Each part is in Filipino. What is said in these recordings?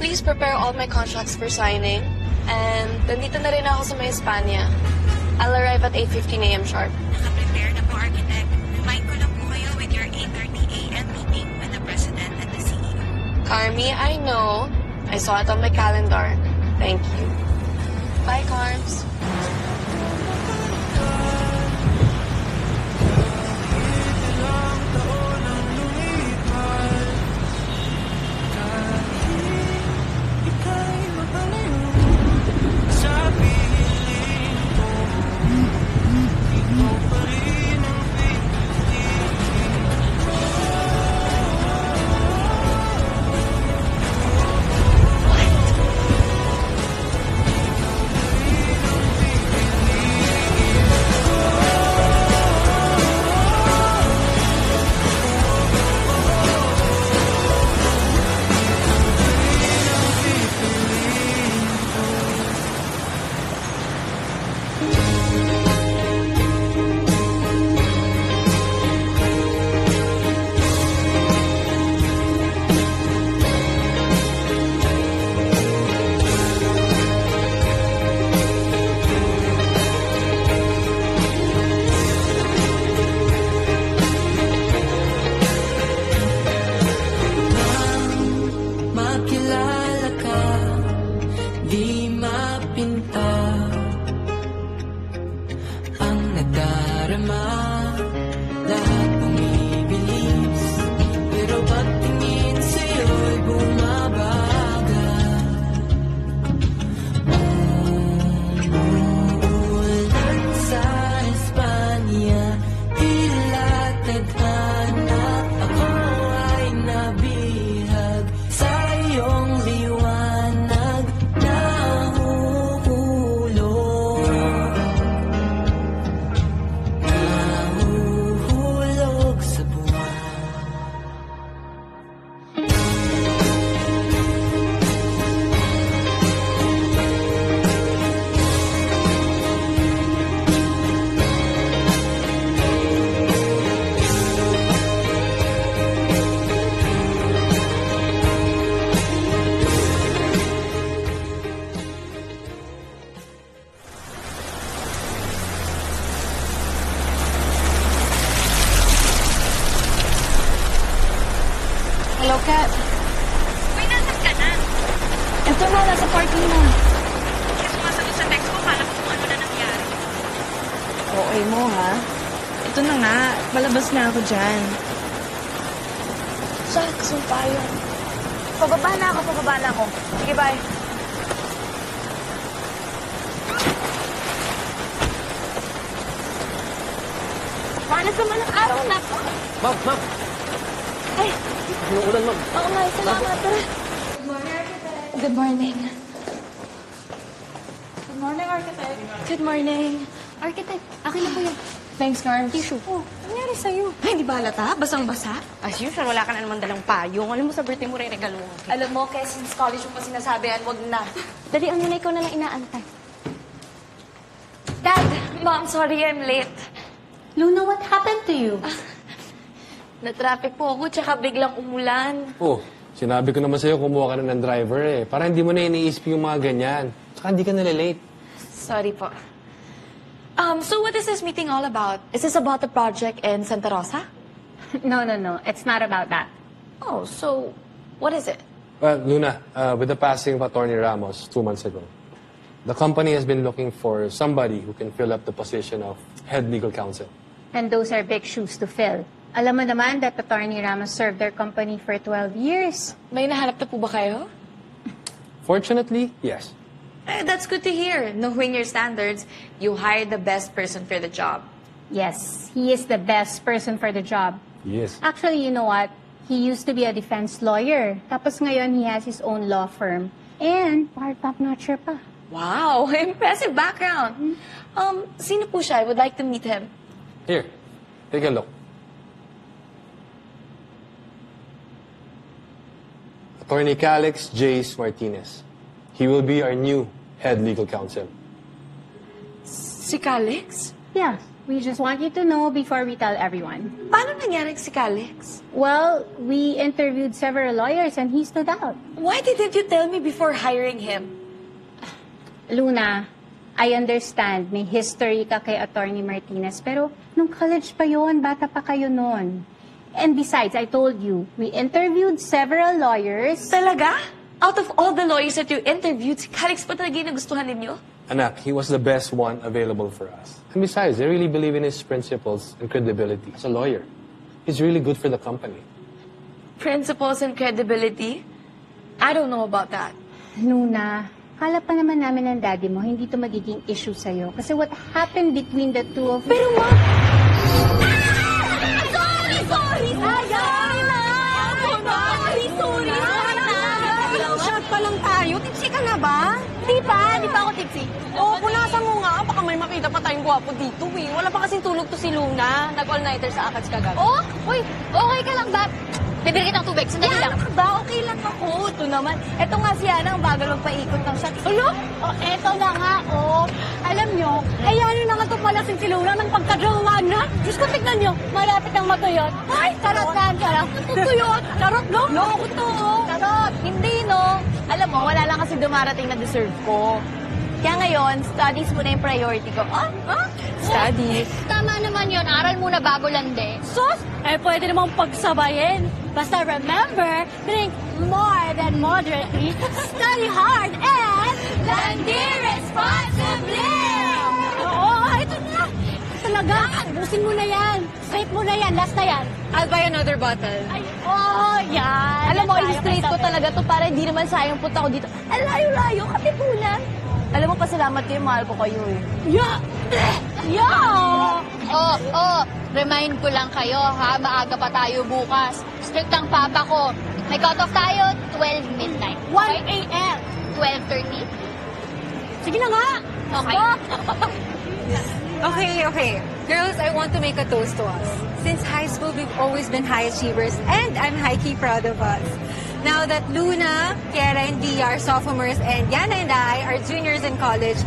please prepare all my contracts for signing. And nandito na rin ako sa may Espanya. I'll arrive at 8:15 a.m. sharp. Naka-prepare na po, Architect. Remind ko lang po kayo with your 8:30 a.m. meeting with the President and the CEO. Carmi, I know. I saw it on my calendar. Thank you. Bye, Carms. Makilala ka, di mapinta ang nadarama, lahat bumibilis, pero pagtingin sa'yo'y bumabaga. Umuulan sa Espanya, tila tadhana, ako ay nabihag sa iyong liwanag, nahuhulog sa buwan. Hello, Kat. Uy, nasan ka na? Ito na, nasa parking na. Kasi sumasagot sa text ko, kala ko kung ano na nangyari. Okay mo, ha? Ito na nga, palabas na ako dyan. Shucks, yung payo. Pababa na ako. Sige, bye. Panas naman ang araw na to. Ma'am! Ay, Inuulan, ma'am. oo nga, salamat. Tara. Good morning. Good morning, Architect. Good morning. Architect, akin na po yun. Thanks, Carms. Tissue. Oh, nangyari sa'yo? Ay, hindi ba halata? Basang-basa? As usual, wala ka na naman dalang payong. Alam mo, sa birthday mo rin regalo mo. Alam mo, kaya since college mo pa sinasabihan, wag na. Dali, ang nanay ko na lang inaantay. Dad! Mom, sorry I'm late. Luna, what happened to you? Na-traffic po ako, tsaka biglang umulan. Oh, sinabi ko naman sa'yo, kumuha ka na ng driver eh. Para hindi mo na iniisip yung mga ganyan. Tsaka hindi ka nalilate. Sorry po. So what is this meeting all about? Is this about the project in Santa Rosa? No. It's not about that. Oh, so what is it? Well, Luna, with the passing of Attorney Ramos 2 months ago, the company has been looking for somebody who can fill up the position of head legal counsel. And those are big shoes to fill. Alam mo naman that Attorney Ramos served their company for 12 years. May nahanap na po ba kayo? Fortunately, yes. That's good to hear. Knowing your standards, you hired the best person for the job. Yes, he is the best person for the job. Yes. Actually, you know what? He used to be a defense lawyer. Tapos ngayon, he has his own law firm. And top-notcher pa. Wow, impressive background. Sino po siya? I would like to meet him. Here, take a look. Attorney Calix Jace Martinez. He will be our new head legal counsel. Si Calix? Yeah, We just want you to know before we tell everyone. Paano nangyari si Calix? Well, we interviewed several lawyers and he stood out. Why didn't you tell me before hiring him? Luna, I understand may history ka kay Attorney Martinez, pero nung college pa yon, bata pa kayo nun. And besides, I told you, we interviewed several lawyers. Talaga? Out of all the lawyers that you interviewed, si Calix pa talaga yung nagustuhan ninyo? Anak, he was the best one available for us. And besides, I really believe in his principles and credibility as a lawyer. He's really good for the company. Principles and credibility? I don't know about that. Luna, kala pa naman namin ng daddy mo, hindi to magiging issue sa'yo. Kasi what happened between the two of you... Pero ma... Sorry na! Shot pa lang tayo. Tipsy ka na ba? Di pa ako tipsy. Oo, punasan mo nga. Baka may makita pa tayong gwapo dito eh. Wala pa kasing tulog to si Luna. Nag-all-nighter sa Akats kagabi. Oh, uy, okay ka lang ba? Bibili kitang tubig, sandali lang. Ano ka ba? Okay lang ako. Ito naman. Ito nga si Ana, ang bagal magpaikot ng shots. Ano? Oh, eto na nga, oh. Alam nyo, ayanin na nga ito pala si Luna ng pagkadrawaan na. Diyos ko, tignan nyo, malapit ang matuyot. Ay, charot na, charot. Matuyot, charot, no? Loko to. Charot. Hindi, no? Alam mo, wala lang kasi dumarating na deserve ko. Kaya ngayon, studies muna yung priority ko. Studies? Tama naman yon, aral muna bago lande. Sus, pwede namang pagsabayin. Basta remember, drink more than moderately, study hard, and landi responsibly! Oo, ito na. Talaga, ubusin mo na yan. Straight mo na yan, last na yan. I'll buy another bottle. Ay, oh, yan. Alam mo, Tayo i-straight ko kasabay. talaga to para hindi naman sayang punta ko dito. Ang layo-layo, katipunan. Alam mo, pasalamat kayo, mahal ko kayo eh. Remind ko lang kayo, ha? Maaga pa tayo bukas. Strict ang papa ko. May cut-off tayo, 12 midnight. 1 a.m. 12:30. Sige na nga. Okay. Okay. Girls, I want to make a toast to us. Since high school, we've always been high achievers, and I'm high-key proud of us. Now that Luna, Kiera, and Dee are sophomores, and Yana and I are juniors in college,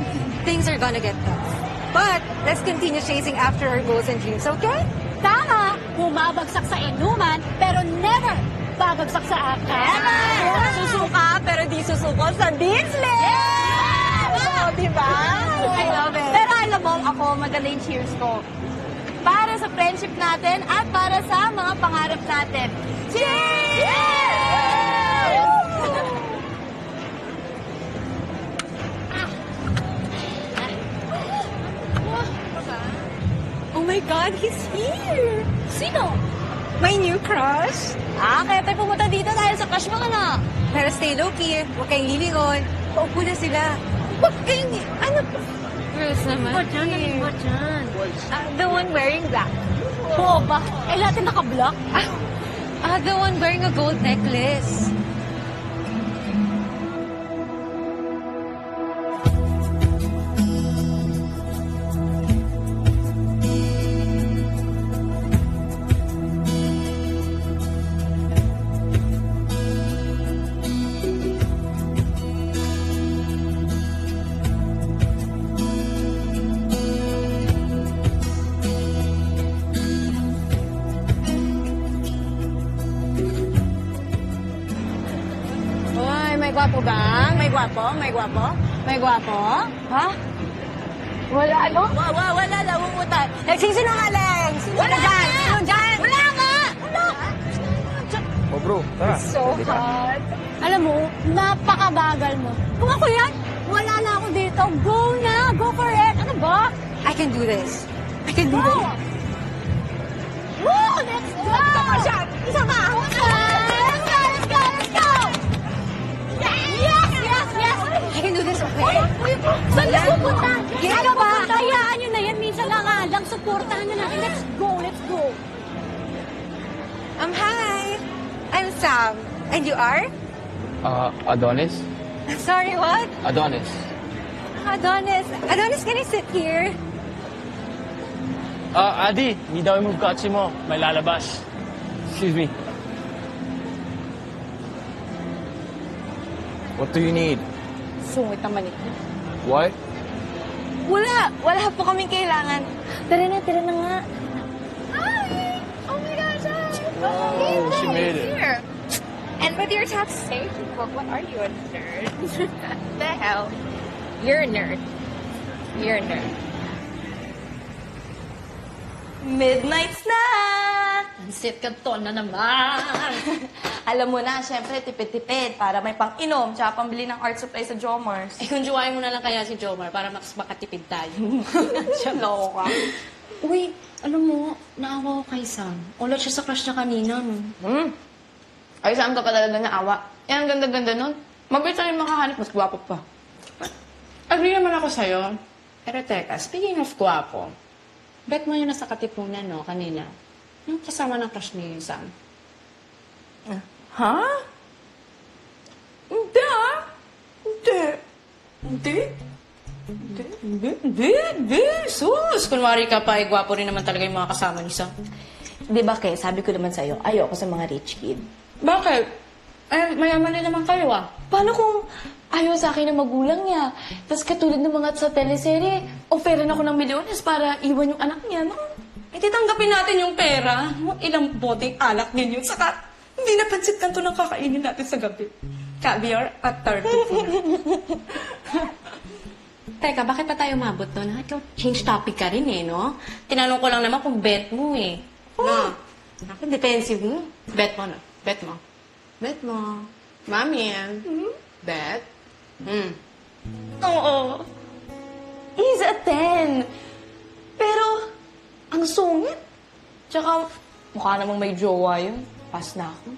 things are gonna get tough. But let's continue chasing after our goals and dreams, okay? Tama, bumabagsak sa inuman, pero never babagsak sa akin. Susuka, pero di susuko sa Disney! Oh, diba? I love it. Pero alam mo, ako, maganda yung cheers ko. Para sa friendship natin at para sa mga pangarap natin. Cheers! Oh my God, he's here! Sino? My new crush! Kaya tayo pumunta dito dahil sa crush mo ka na. Pero stay low-key, huwag kayong lilingon. Paupo na sila. Huwag kayong... Ano pa? Girls naman. The one wearing black. Oo ba? Lahat na naka-block? The one wearing a gold necklace. May gwapo ba? May gwapo? May gwapo? May gwapo? Ha? Wala, ano? Wala lang, umutan. Nagsisinungaling! Wala dyan! Sino dyan? Wala nga! Wala! Oh bro, tara. So hot. Alam mo, napakabagal mo. Kung ako yan, wala na ako dito. Go na! Go for it! Ano ba? I can do this. I can do this. Woo! Let's go! Isa pa siya! Isa pa! Let's go! Let's go! Let's go! Yes! Yes! Yes! I can do this, okay? Saan na pupunta? Yes, Ano ba? pupunta. Hayaan nyo na yan. Minsan na nga lang. Supportahan na natin. Let's go! Let's go! Hi. I'm Sam. And you are? Adonis? Sorry, what? Adonis. Adonis. Adonis, can I sit here? Adi, hindi daw yung move katsi mo. May lalabas. Excuse me. What do you need? Sungit naman ito. What? Wala po kaming kailangan. Tara na nga. Hi! Oh my gosh, hi! Oh, she made it. Here. And with your taxation book, what are you, a nerd? The hell? You're a nerd. You're a nerd. Midnight snack! Sit ka to na naman. Alam mo na, syempre, tipid-tipid para may pang-inom tsaka pambili ng art supply sa Jomars. Eh, kung jowain mo na lang kaya si Jomar para mas makatipid tayo. Loko ka. Uy, alam mo, naawa ko kay Sam. Ulat siya sa crush niya kanina, no? Ay, saan ka pa talaga naawa? Eh, ang ganda-ganda nun. Mabilis na rin makahanap, mas gwapo pa. Agree naman ako sa'yo. Pero teka, speaking of gwapo, bet mo yun nasa katipunan, no, kanina. Yung kasama ng crush ni Sam. Ha? Hindi ah. Hindi. Sus! Kunwari ka pa, eh, gwapo rin naman talaga yung mga kasama ni Sam. Di ba, Kay, sabi ko naman sa'yo, ayoko sa mga rich kid. Bakit? Eh, mayaman din naman kayo, ah. Paano kung ayaw sa akin ng magulang niya? Tapos katulad ng mga sa teleserye, oferan ako ng milyones para iwan yung anak niya, no? Eh, titanggapin natin yung pera. Ilang boteng alak din yun. Saka, hindi napansit kanto ng kakainin natin sa gabi. Caviar at tartufo. Teka, bakit pa tayo mabot doon? Ikaw, change topic ka rin eh, no? Tinanong ko lang naman kung bet mo eh. No? Ako, defensive mo. Bet mo na. Bet mo. Bet mo. Mami, bet? Oo. He's a 10. Pero, ang sungit. Tsaka, mukha namang may jowa yun. Pass na ako.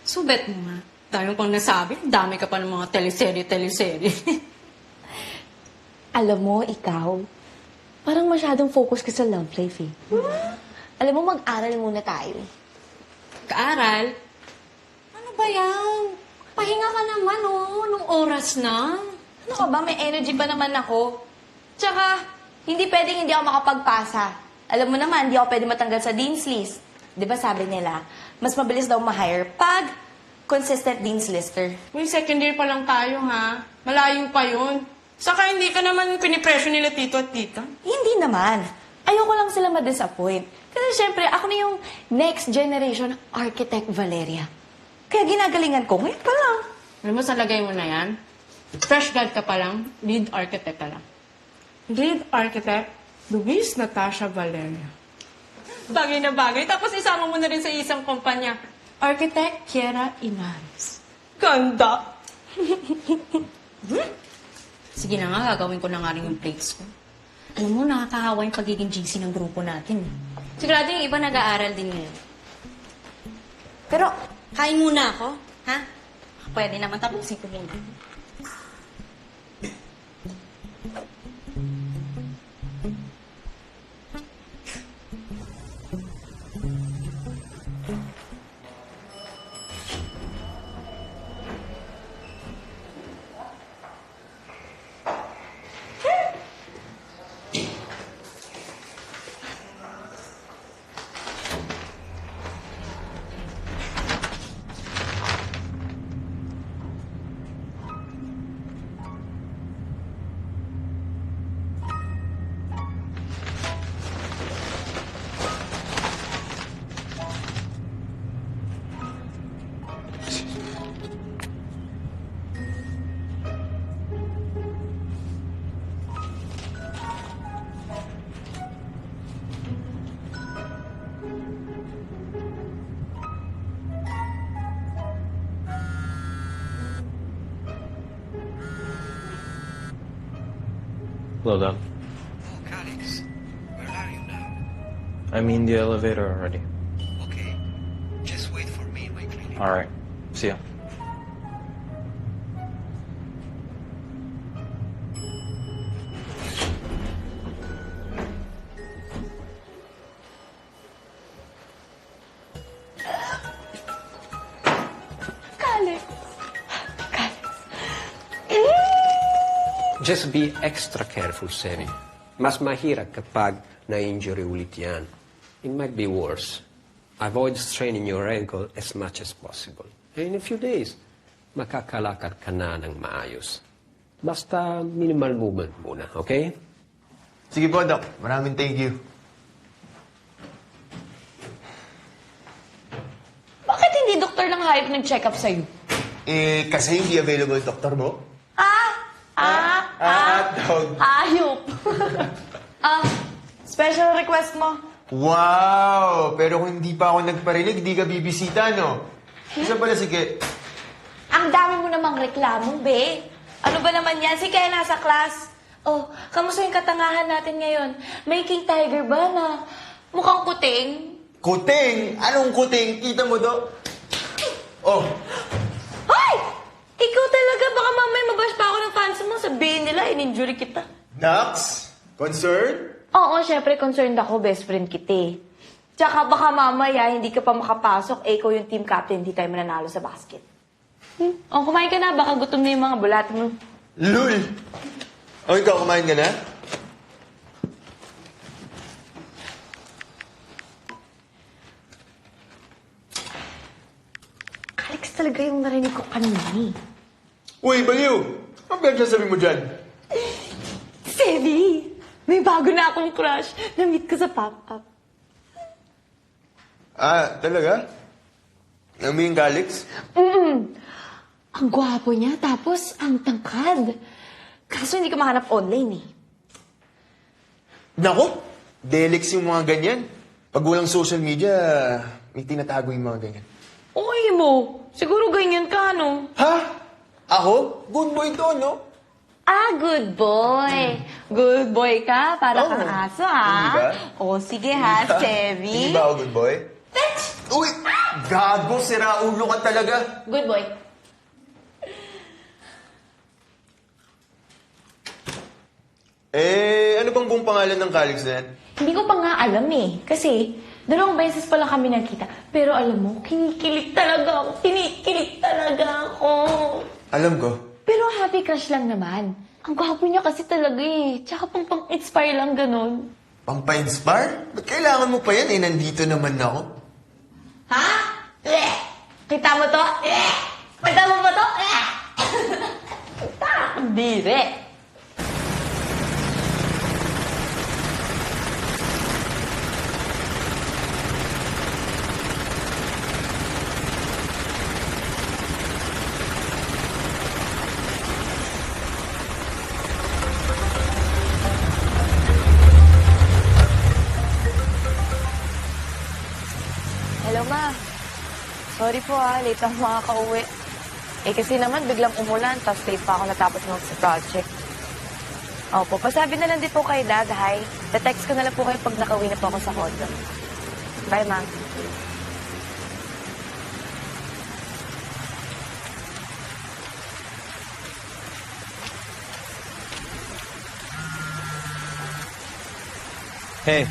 So, bet mo nga. Dahil pang nasabi, dami ka pa ng mga teleserye. Alam mo, ikaw, parang masyadong focus ka sa love life eh. Alam mo, mag-aral muna tayo. Kaaral? Ano ba yan? Pahinga ka naman, oh. Nung oras na. Ano ka ba? May energy pa naman ako. Tsaka, hindi pwedeng hindi ako makapagpasa. Alam mo naman, hindi ako pwede matanggal sa Dean's List. Di ba sabi nila, mas mabilis daw ma-hire pag consistent Dean's Lister. Uy, second year pa lang tayo, ha? Malayo pa yun. Saka hindi ka naman pinipresyo nila tito at tita. Hindi naman. Ayoko lang sila ma-disappoint. Kasi syempre, ako na yung next generation architect Valeria. Kaya ginagalingan ko, ngayon pa lang. Alam mo, sa lagay mo na yan, fresh grad ka pa lang, lead architect ka lang. Lead architect, Luis Natasha Valeria. Bagay na bagay. Tapos isama mo na rin sa isang kumpanya. Architect Kiera Inares. Ganda! Sige na nga, gagawin ko na nga rin yung plates ko. Alam mo, nakakahawa yung pagiging GC ng grupo natin. Sigurado yung iba nag-aaral din ngayon. Pero, kain muna ako, ha? Pwede naman tapusin ko muna. Hello, Doc. Oh, Calix. Where are you now? I'm in the elevator already. Okay. Just wait for me in my clinic. All right. See ya. Just be extra careful, Sammy. Mas mahirap kapag na-injury ulit yan. It might be worse. Avoid straining your ankle as much as possible. And in a few days, makakalakad ka na ng maayos. Basta minimal movement muna, okay? Sige po, Doc. Maraming thank you. Bakit hindi doktor ng hayop nag-check up sa'yo? Kasi hindi available doktor mo. Dog. Hayop. Special request mo. Wow! Pero kung hindi pa ako nagparinig, di ka bibisita, no? Isa pala, sige. Ang dami mo namang reklamo, be. Ano ba naman yan? Si Kaya nasa class. Oh, kamusta yung katangahan natin ngayon? May King Tiger ba na mukhang kuting? Kuting? Anong kuting? Kita mo do? Oh, Hoy! Ikaw talaga, baka mamaya mabash pa ako ng fans mo. Sabihin nila, in-injury kita. Nax? Concern? Oo, syempre concerned ako, best friend kita eh. Tsaka baka mamaya, hindi ka pa makapasok, ikaw yung team captain, hindi tayo mananalo sa basket. Oh, kumain ka na, baka gutom na yung mga bulati mo. Lul! Oh, ikaw, kumain ka na? Alex talaga yung narinig ko kanina eh. Uy, baliw! Ang pinagsasabi mo dyan? Sebi! May bago na akong crush. Na-meet ko sa pop-up. Talaga? Nang ka, Alex? Ang gwapo niya, tapos ang tangkad. Kaso hindi ka mahanap online eh. Nako! Delix yung mga ganyan. Pag walang social media, may tinatago yung mga ganyan. Uy mo, siguro ganyan ka, no? Ha? Ako? Good boy to, no? Good boy. Good boy ka, para Oo. kang aso, ha? Hindi ba? O, sige ha, Sebi. Hindi ba ako good boy? Uy! Gago, sira ulo ka talaga. Good boy. Ano bang buong pangalan ng Calix na yan? Hindi ko pa nga alam eh. Kasi, 2 beses pa lang kami nagkita. Pero alam mo, kinikilig talaga ako. Kinikilig talaga ako. Alam ko. Pero happy crush lang naman. Ang gwapo niya kasi talaga eh. Tsaka pang-inspire lang ganun. Pampa-inspire? Ba't kailangan mo pa yan? Nandito naman ako. Ha? Kita mo to? Kita mo ba to? Dire. Hello, ma. Sorry po late ako makaka-uwi. Kasi naman biglang umulan, tapos late pa ako natapos ng project. Opo, pasabi na lang din po kay Dad, hi. Te-text ko na lang po kayo pag nakauwi na po ako sa condo. Bye, ma. Hey.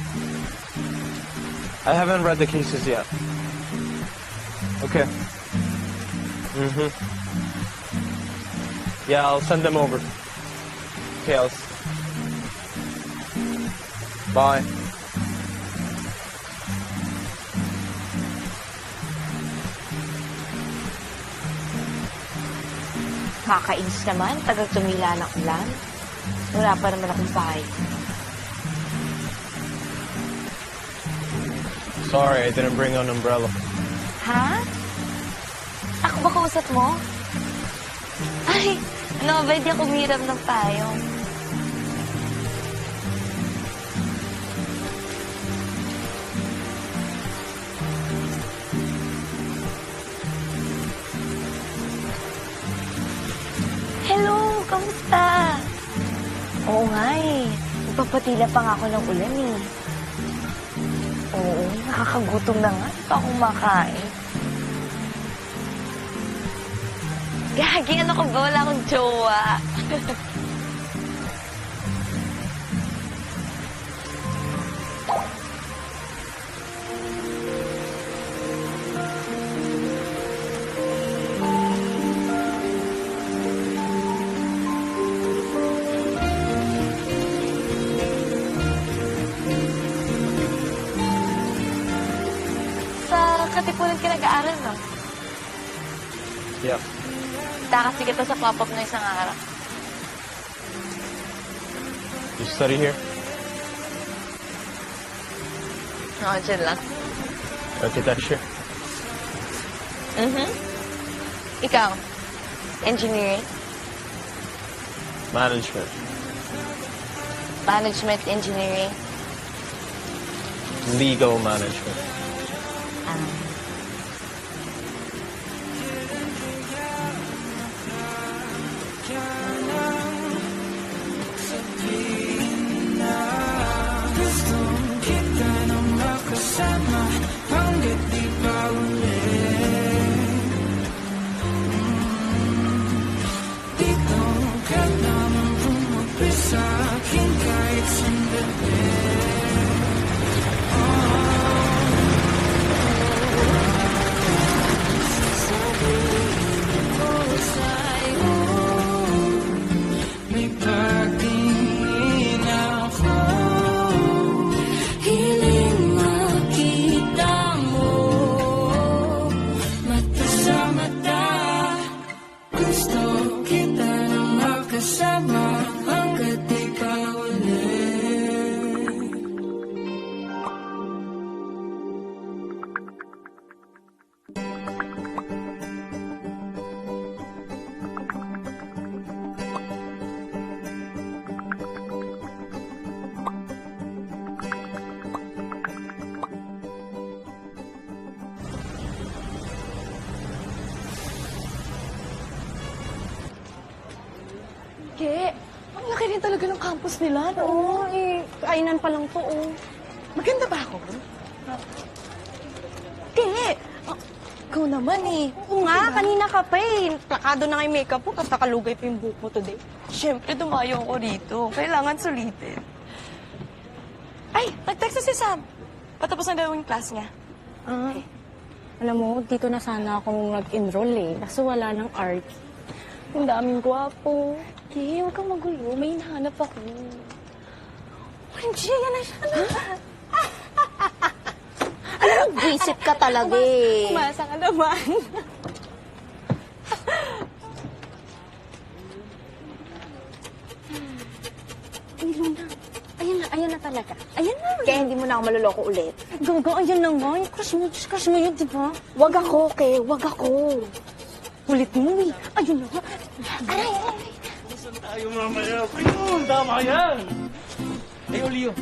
I haven't read the cases yet. Okay. Yeah, I'll send them over. Okay, Bye. Kakainis naman, tagal tumila ng ulan. Wala pa naman akong bahay. Sorry, I didn't bring an umbrella. Ha? Ako ba kausap mo? Ay, no, pwede ako umiram ng payong. Hello, kamusta? Oo nga eh. Magpapatila pa nga ako ng ulan eh. Oo, nakakagutom na nga. Hindi pa akong makain. Gagi, ano ka ba? Wala akong jowa. Sa Katipunan ka nag-aaral, no? Yeah. Takasi kita sa pop-up na isang araw. You study here? Roger lang. Architecture. Ikaw? Engineering? Management. Management, engineering? Legal management. Hiling makita mo, mata sa mata. Gusto kita nang makasama hanggat di pa ulit. Ke, ang laki rin talaga ng campus nila, no? Oo, kainan pa lang to, oh. Maganda ba ako? Ke, ikaw naman eh. Oo nga, kanina ka pa eh. Plakado na nga yung makeup mo, tapos nakalugay pa yung buhok mo today. Siyempre, dumayo ako rito. Kailangan sulitin. Ay, nag-text na si Sam. Patapos na daw yung class niya. Alam mo, dito na sana akong nag-enroll eh. Kaso wala ng art. Ang daming gwapo. Okay, huwag kang magulo. May hinahanap ako. OMG, yan na siya. Alam mo, visit ka talaga eh. Umasa ka naman. Ay, Luna. Ayan na talaga. Ayan na. Kaya hindi mo na ako maluloko ulit. Gaga, ayan na nga. Yung crush mo yun, di ba? Wag ako, Ke. Wag ako. Ulit mo eh. Ayun na nga. Aray. Tayo mamaya. Ayun, tama yan. Hey, Olio.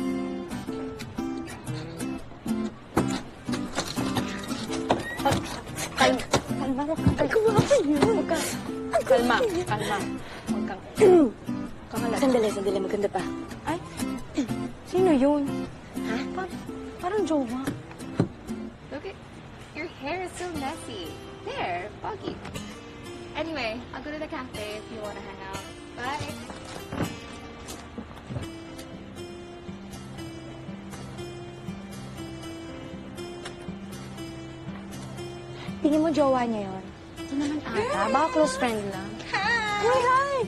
Kalma mo. Kalma pa yun. Kalma. Huwag kang... Sandali. Maganda pa. Ay, sino yun? Ha? Parang jowa. Look at your hair is so messy. There, foggy. Anyway, I'll go to the cafe if you want to hang out. Bye. Tingin mo jowa niya yun? Ito naman ata. Baka close friend lang. Hi!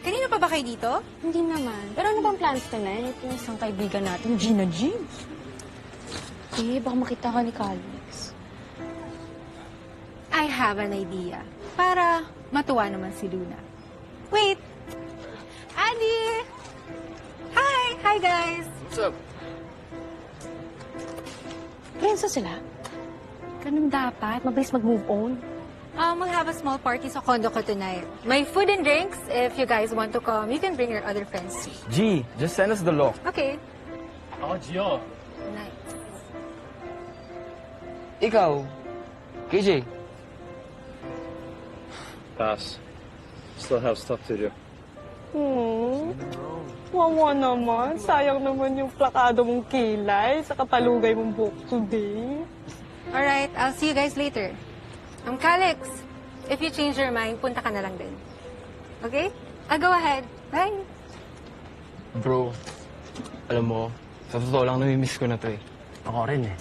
Kanina pa ba kayo dito? Hindi naman. Pero ano bang plans tonight? Yung isang kaibigan natin, Gina James. Eh, baka makita ka ni Calix. I have an idea. Para matuwa naman si Luna. Wait! Andy! Hi! Hi, guys! What's up? Friends na sila? Ganun dapat. Mabilis mag-move on. We'll have a small party sa condo ko tonight. May food and drinks. If you guys want to come, you can bring your other friends too. G, just send us the lock. Okay. Oh, Gio. Nice. Ikaw, KJ. Pass. Still have stuff to do. Wawa naman. Sayang naman yung plakado mong kilay sa kapalugay mong book today. Alright, I'll see you guys later. Calix, if you change your mind, punta ka na lang din. Okay? I'll go ahead. Bye. Bro, alam mo, sa totoo lang namimiss ko na to eh. Ako rin eh.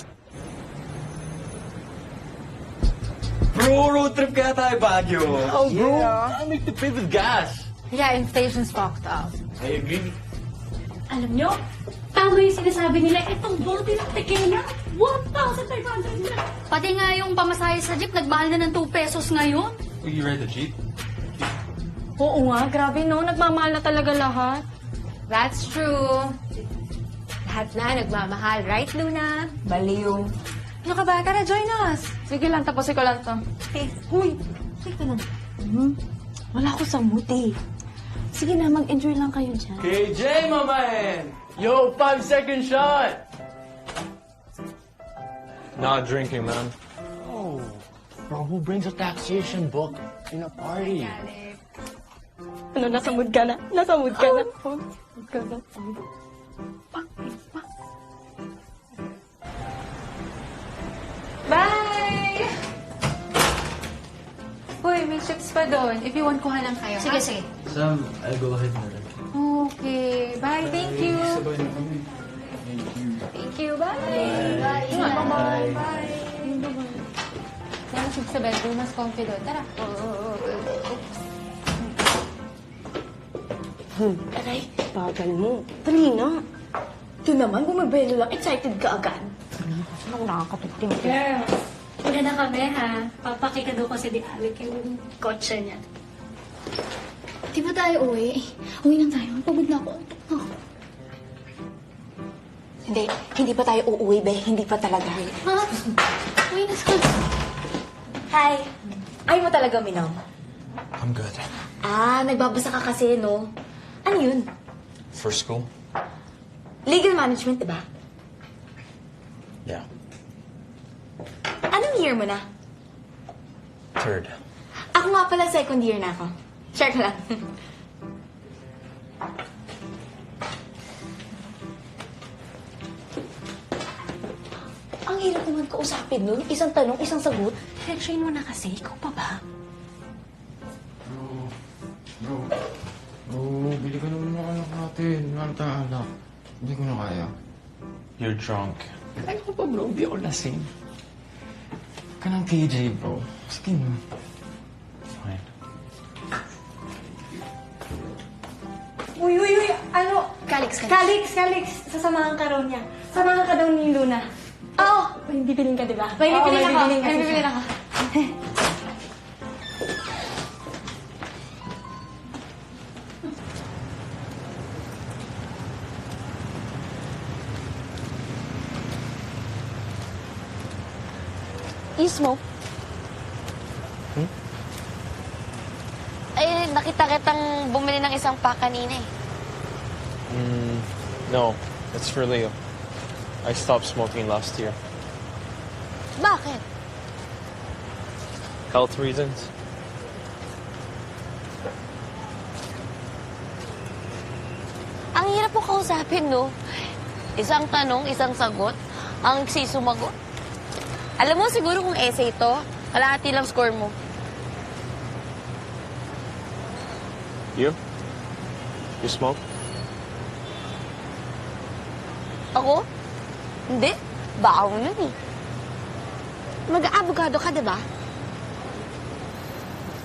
Bro, road trip kaya tayo Baguio. Oh, bro, I make the pay with gas. Yeah, inflation's fucked up. I agree. Alam nyo, tama yung sinasabi nila, itong bote ng tequila, 1,500 na. Pati nga yung pamasahe sa jeep, nagmahal na ng 2 pesos ngayon. Will you ride the jeep? Oo nga, grabe no, nagmamahal na talaga lahat. That's true. lahat na nagmamahal. Right, Luna? Baliw. Ano ka ba? Tara, join us. Sige lang, tapusin ko lang to. Okay. Huy, teka lang. Wala ko sa mood eh. Sige na, mag-enjoy lang kayo dyan. KJ, my man! Yo, 5-second shot! Not drinking, man. Oh, bro, who brings a taxation book in a party? Ano, nasa mood ka na? Nasa mood ka na? Mood ka na. Bye! Hoy, may chips pa doon. If you want, kuha lang kayo, Sige, ha? sige. Sam, I'll go ahead na rin. Okay. Bye. Thank you. Sabay na kami. Thank you. Bye. Bye. Bye. Bye. Nasa sa bedroom, mas comfy doon. Tara. Aray, bagal mo. Dali na. Ito naman, bumabelo lang. Excited ka agad. Ano nakakatuting ka? Girl, una na kami ha. Papakikado ko si Di Alec yung kotse niya. Di ba tayo uwi? Uwi na tayo. Pagod na ako. Hindi pa tayo uuwi, be. Hindi pa talaga. Ha? Uwi na sa... Hi. Ayaw mo talaga minom? I'm good. Nagbabasa ka kasi, no? Ano yun? For school? Legal management, diba? Yeah. Anong year mo na? Third. Ako nga pala, second year na ako. Share ka lang. Ang hirap naman kausapin nun. Isang tanong, isang sagot. Direction mo na kasi. Ikaw pa ba? Bro, bili ka naman ng anak natin. Ano tayong alak? Hindi ko na kaya. You're drunk. Ay ko pa, bro. Hindi ako lasing. Ka ng KJ, bro. Sige na. Fine. Uy! Ano? Calix. Calix! Sasamahan ka raw niya. Samahan ka daw ni Luna. Oo! May bibilin ka, diba? May Oo, bibilin ako. kasi May bibilin siya. ako. You smoke? Ay, nakita kitang bumili ng isang pack kanina eh. No, it's for Leo. I stopped smoking last year. Bakit? Health reasons? Ang hirap mo kausapin, no? Isang tanong, isang sagot. Ang sumagot. Alam mo, siguro kung essay to, kalahati lang score mo. You? You smoke? Ako? Hindi. Baka mo nun eh. Mag-aabogado ka, diba?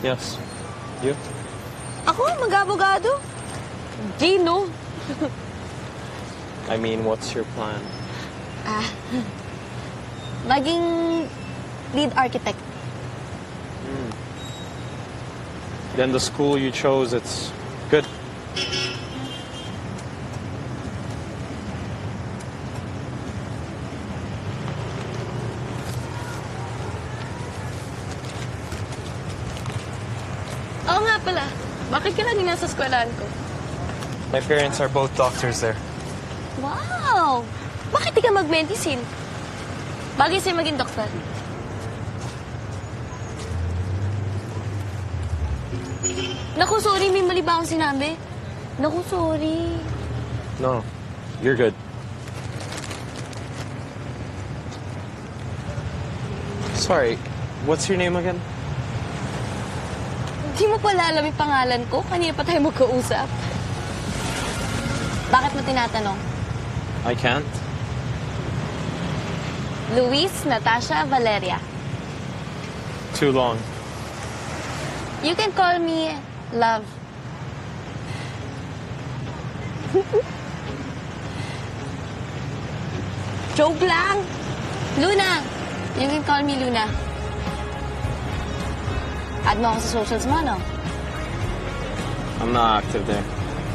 Yes. You? Ako, mag-aabogado? Di, no? I mean, what's your plan? Maging lead architect. Then the school you chose, it's good. Oo nga pala. Bakit ka lang nasa eskwelahan ko? My parents are both doctors there. Wow! Bakit di ka mag-medicine? Bagay sa'yo maging doktor. Naku, sorry. May mali ba akong sinabi? Naku, sorry. No, you're good. Sorry, what's your name again? Di mo pala alam yung pangalan ko? Kanina pa tayo magkausap. Bakit mo tinatanong? I can't. Luis Natasha Valeria. Too long. You can call me Love. Joke lang. Luna. You can call me Luna. Add mo ako sa socials mo, no? I'm not active there.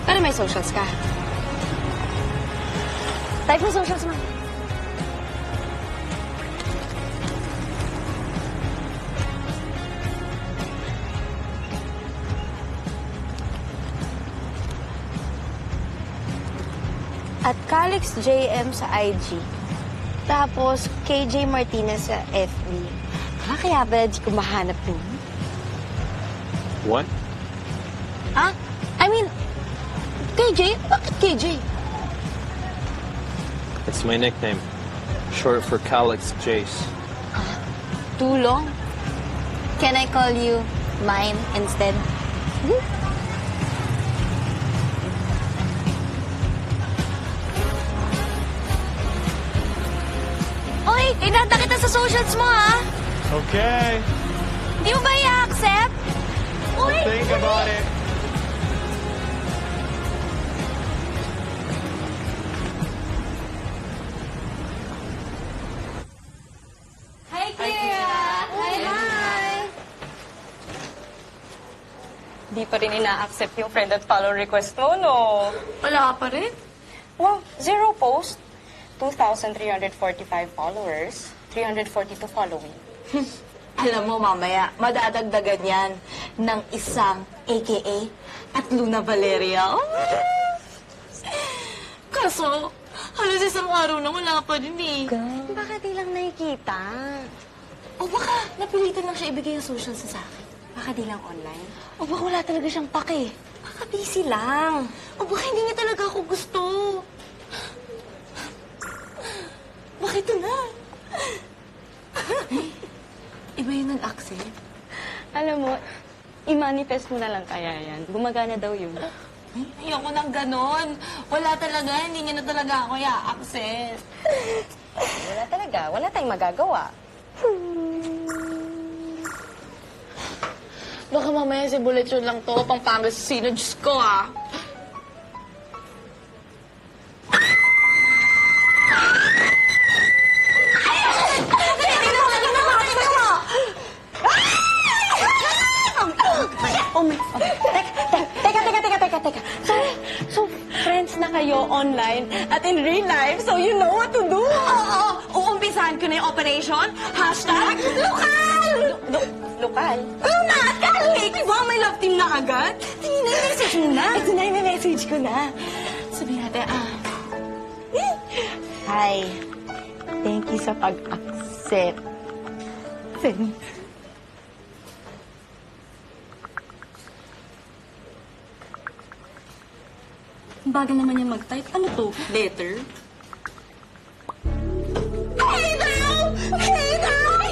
Pero may socials ka. Type mo socials mo. At Calix JM sa IG. Tapos, KJ Martinez sa FB. Kaya ba di ko mahanap yun? What? Ah? I mean, KJ? Bakit KJ? It's my nickname. Short for Calix Jace. Too long? Can I call you mine instead? Oy, inata kita sa socials mo, ha? Okay. Di mo ba i-accept? Uy! Think about it. Hi, Kira! Hi! Di pa rin ina-accept yung friend at follow request mo, no? Wala pa rin? Wow, 0 post, 2,345 followers, 342 following. Alam mo, mamaya, madadagdagan yan ng isang AKA at Luna Valeria. Kaso, halos isang araw na wala pa din eh. Bakit di lang nakikita? O baka napilitan lang siya ibigay yung social sa akin. Baka di lang online? O baka wala talaga siyang pake. Baka busy lang. O baka hindi niya talaga ako gusto. Bakit ito na? Iba yung nag-accept. Alam mo, i-manifest mo na lang kaya yan. Gumagana daw yun. Ayoko nang ganon. Wala talaga, hindi niya na talaga ako i-accept. Wala talaga. Wala tayong magagawa. Baka mamaya si Bullet yun lang to, pang Pangasinan. Diyos ko, ah. Oh my... Teka. So, friends na kayo online at in real life, so you know what to do. Oo, uumpisahan ko na yung operation. Hashtag lokal! Lokal? Oo na, Kalik! Diba may love team na agad? Tingin na yung message mo na. Ito na yung message ko na. Sabihin natin, Hi. Thank you sa pag-accept. Bagal naman yung mag-type. Ano to? Letter? Hey now! Hey now!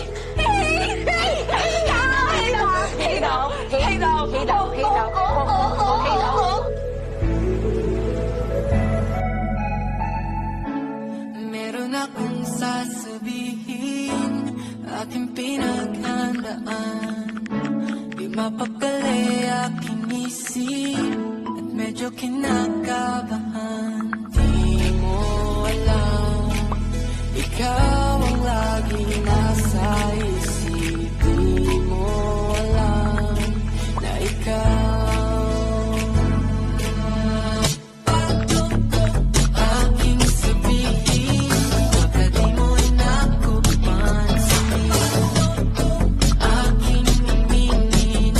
Meron akong sasabihin, aking pinaghandaan. Di mapakali aking isip, at medyo kinakabahan. Di mo alam, ikaw ang lagi nasa isip. Di mo alam na ikaw aking sabihin. Baka di mo na ako pansin. Aking aminin,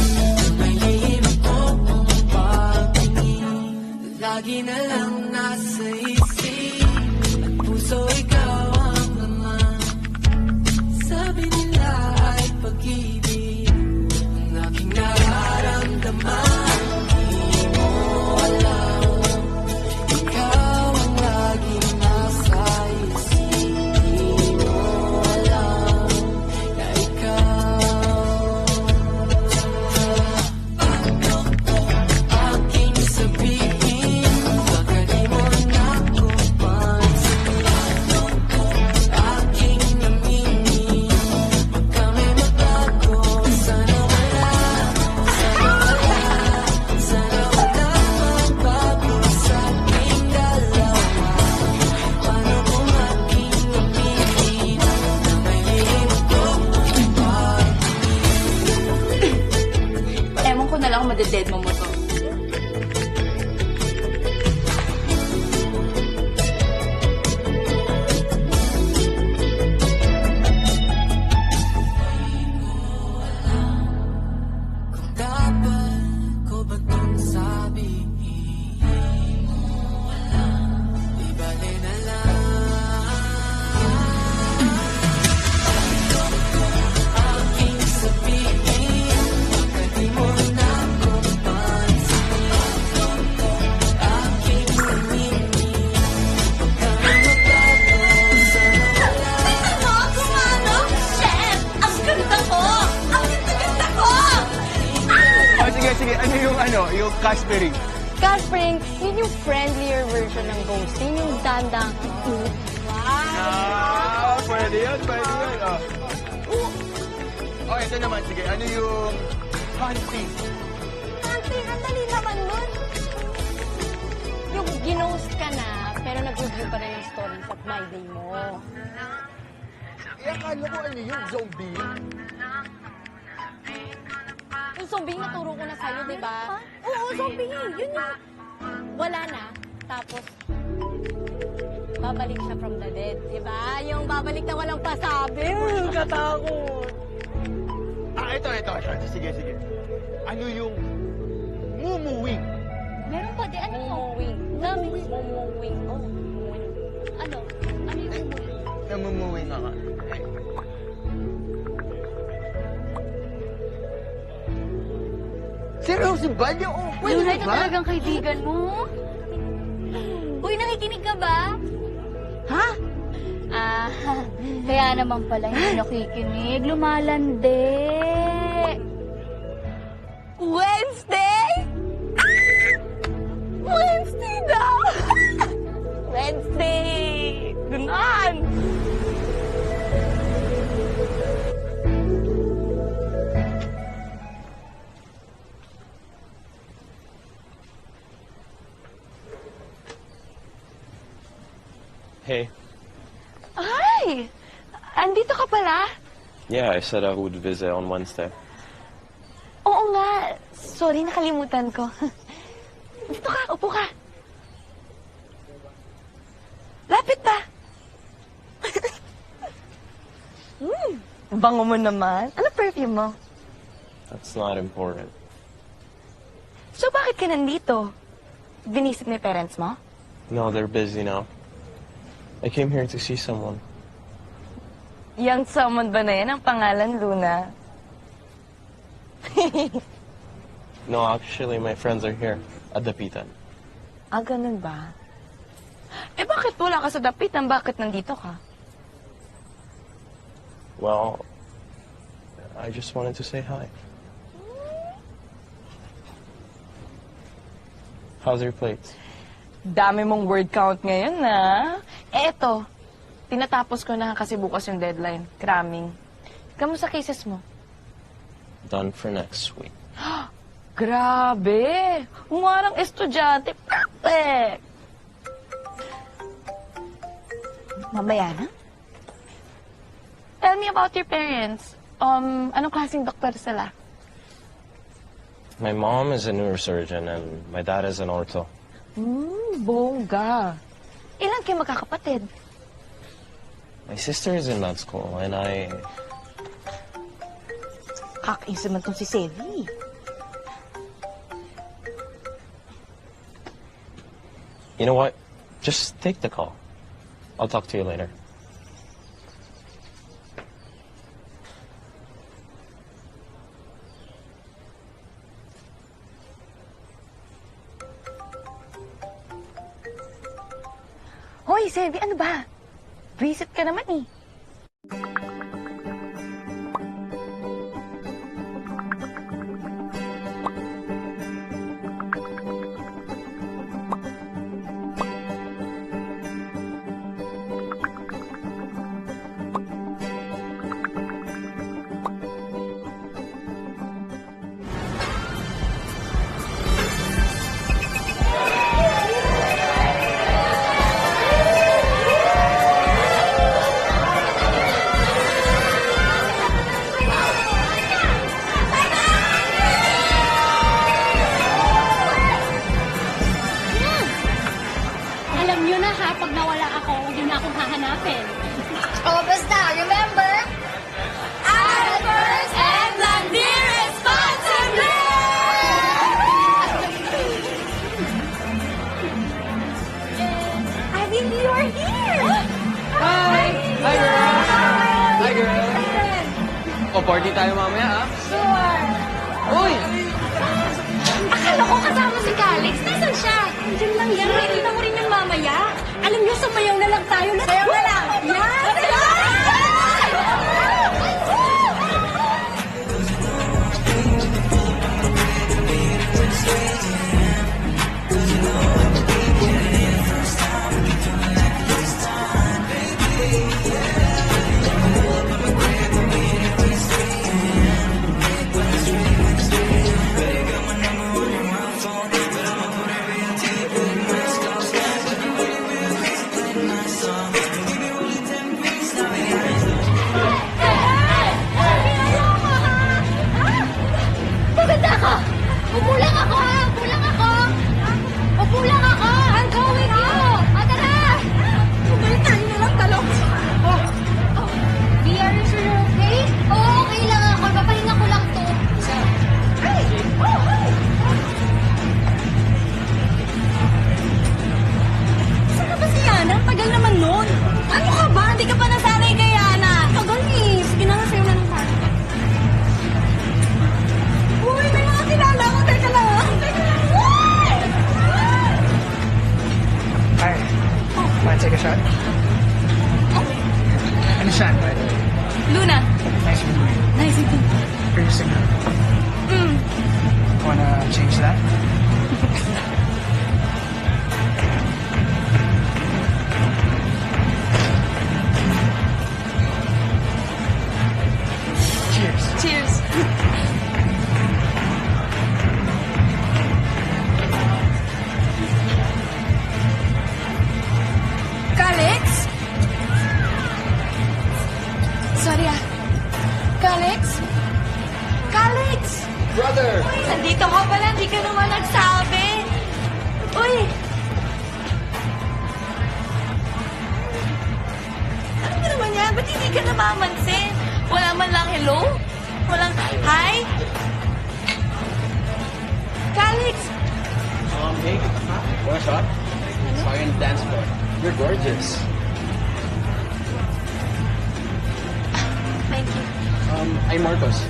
may lihim ko kung pagtingin. Lagi na lang nasa isip at puso, ikaw ang laman. Sabi nila ay pag-ibig ang aking nararamdaman. Di mo alam, ikaw ang laging nasa isip. Di mo alam na aking sabihin. Baka di mo na ako pansin. Aking aminin, baka may magbago. Sana wala, sana wala magbago sa ating dalawa. Paano kung aking aminin na may lihim ko Ewan ko na lang kung madeded mo to. sige, ano yung Caspering? Caspering, yun yung friendlier version ng ghosting, yung dandang. Pwede yun. Oh, ito naman, sige, ano yung hunting? Hunting, ang dali naman nun. Yung ginost ka na, pero nag-review pa rin yung stories at my day mo. Akala ko ano yung zombie? Yung zombie, naturo ko na sa'yo, di ba? Oo, zombie. Yun yung wala na. Tapos, babalik siya from the dead, di ba? Yung babalik na walang pasabi. Katakot. Ito. Sige. Ano yung mumuwing? Meron pa din. Ano to? Mumuwing. Mumuwing. Oh, mumuwing. Ano? Ano yung umuwi? Namumuwing ka. Seryoso ba? Lunay na talagang kaibigan mo? Uy, nakikinig ka ba? Ha? Kaya naman pala hindi nakikinig. Lumalandi. Wednesday? Wednesday daw! Wednesday! Gunan! Hey. Hi! Andito ka pala? Yeah, I said I would visit on Wednesday. Oo nga. Sorry, nakalimutan ko. Dito ka, upo ka. Lapit pa. Bango mo naman. Ano perfume mo? That's not important. So, bakit ka nandito? Vinisip ni parents mo? No, they're busy now. I came here to see someone. Yang someone ba na yan ang pangalan, Luna? No, actually, my friends are here at Dapitan. Ganun ba? Eh, bakit wala ka sa Dapitan? Bakit nandito ka? Well, I just wanted to say hi. How's your plate? Dami mong word count ngayon, na. Eto, tinatapos ko na kasi bukas yung deadline. Cramming. Kamusta cases mo? Done for next week. Grabe! Umarang estudyante. Perfect! Mamaya na? Tell me about your parents. Anong klaseng doktor sila? My mom is a neurosurgeon and my dad is an ortho. Bongga. Ilan kayo magkakapatid? My sister is in med school and I... Kakaisa man tong si Selly. You know what? Just take the call. I'll talk to you later. Hoy, Selby, ano ba? Visit ka naman eh. Alam nyo na ha, pag nawala ako, huwag nyo na akong hahanapin. Oh, basta, remember? Albert and Landir responsibly! I mean, you are here! Hi! Hi, girl! Hi, girl! O, party tayo mamaya, ha? Sure! Uy! Akala ko kasama si Calix. Nasaan siya? Diyan lang yan. Makikita mo rin yung mamaya. Alam nyo, sumayaw na lang tayo. Sayaw na lang! Yan! shot? Ano siya, by the way? Luna. Nice meeting you. Nice meeting you. Are you single? Wanna change that? Cheers. Cheers. Calix? Sorry Calix? Calix! Brother! Uy, nandito ka pala, hindi ka naman nagsabi. Uy! Ano ba naman yan? Ba't hindi ka namamansin? Wala man lang hello? Walang hi? Calix! Hey, want a shot? Saw you in the dance floor. You're gorgeous. Thank you. I'm Marcos.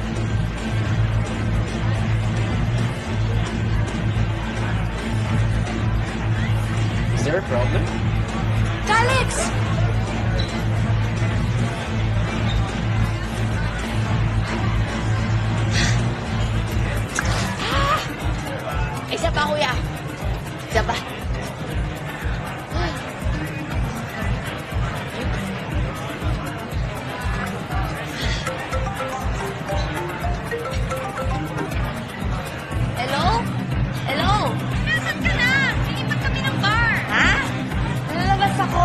Is there a problem? Calix! Isa pa, kuya. Isa pa. Hello? Hello? Nasaan ka na? Lilipat kami ng bar. Ha? Nalabas ako.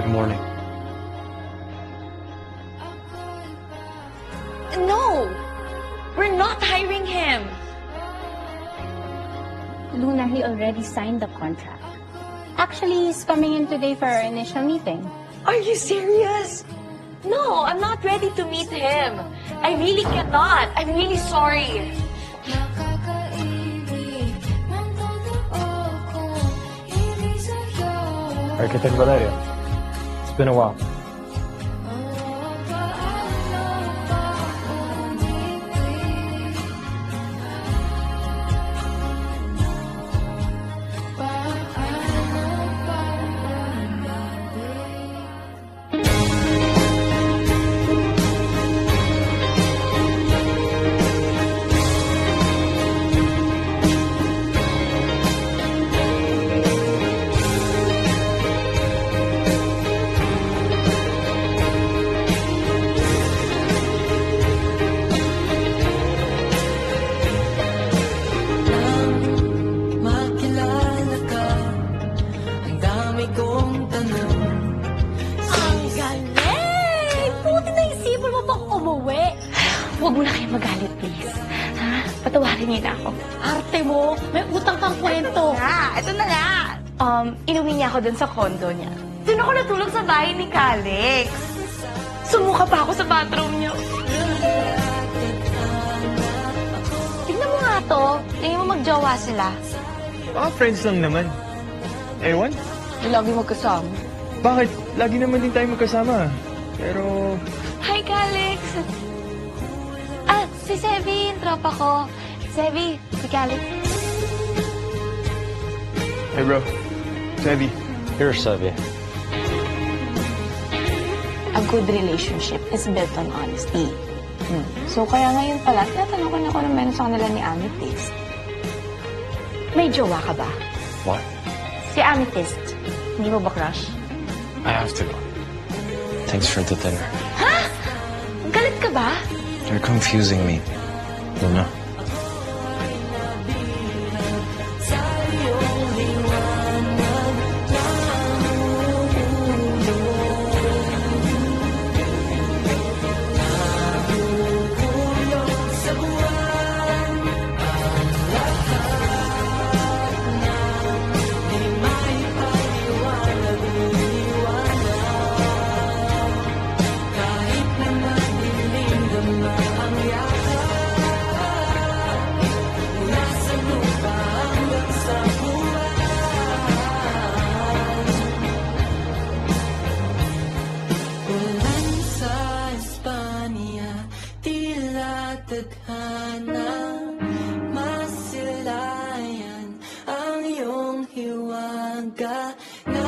Good morning. No! We're not hiring him. Luna, he already signed the contract. Actually, he's coming in today for our initial meeting. Are you serious? No, I'm not ready to meet him. I really cannot. I'm really sorry. Architect Valeria, it's been a while. Makilala ka, ang dami kong tanong. Ang galing! Buti na isipan mo pang umuwi. Huwag mo na kayo magalit, please. Ha? Patawarin niyo na ako. Arte mo, may utang kang kwento. Ito na nga. Inuwi niya ako dun sa condo niya. Doon ako natulog sa bahay ni Calix. Sumuka pa ako sa bathroom niya. Tignan mo nga to. Tingin mo magjowa sila. Friends lang naman. Ewan? Lagi magkasama. Bakit? Lagi naman din tayo magkasama. Pero... Hi, Calix! Si Sevi, yung tropa ko. Sevi, si Calix. Hey, bro. Sevi. Here's Savia. a good relationship is built on honesty. So, kaya ngayon pala, tinatanong ko na kung ano meron sa kanila ni Amethyst. May jowa ka ba? What? Si Amethyst. Hindi mo ba crush? I have to go. Thanks for the dinner. Ha? Galit ka ba? You're confusing me, Luna. Ulan sa Espanya, tila tadhana, masilayan ang iyong hiwaga na